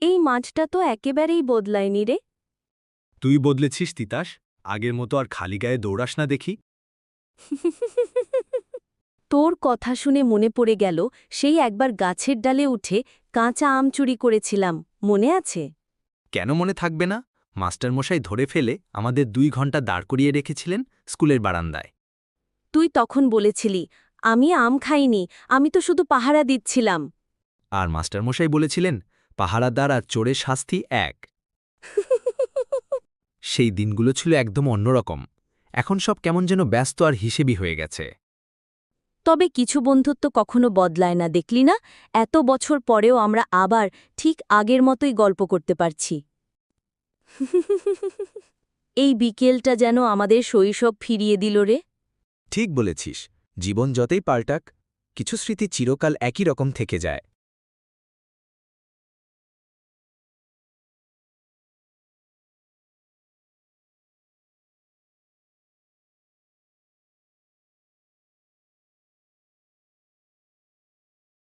এই মাঠটা তো একেবারেই বদলায়নি রে। তুই বদলেছিস তিতাস, আগের মতো আর খালি গায়ে দৌড়াস না দেখি। তোর কথা শুনে মনে পড়ে গেল সেই একবার গাছের ডালে উঠে কাঁচা আম চুরি করেছিলাম, মনে আছে? কেন মনে থাকবে না? মাস্টারমশাই ধরে ফেলে আমাদের 2 ঘন্টা দাঁড় করিয়ে রেখেছিলেন স্কুলের বারান্দায়। তুই তখন বলেছিলি, আমি আম খাইনি, আমি তো শুধু পাহারা দিচ্ছিলাম। আর মাস্টারমশাই বলেছিলেন, পাহারাদার আর চোরের শাস্তি এক। সেই দিনগুলো ছিল একদম অন্যরকম। এখন সব কেমন যেন ব্যস্ত আর হিসেবি হয়ে গেছে। তবে কিছু বন্ধুত্ব কখনো বদলায় না, দেখলি না? এত বছর পরেও আমরা আবার ঠিক আগের মতোই গল্প করতে পারছি। এই বিকেলটা যেন আমাদের শৈশব ফিরিয়ে দিল রে। ঠিক বলেছিস, জীবন যতই পাল্টাক, কিছু স্মৃতি চিরকাল একই রকম থেকে যায়।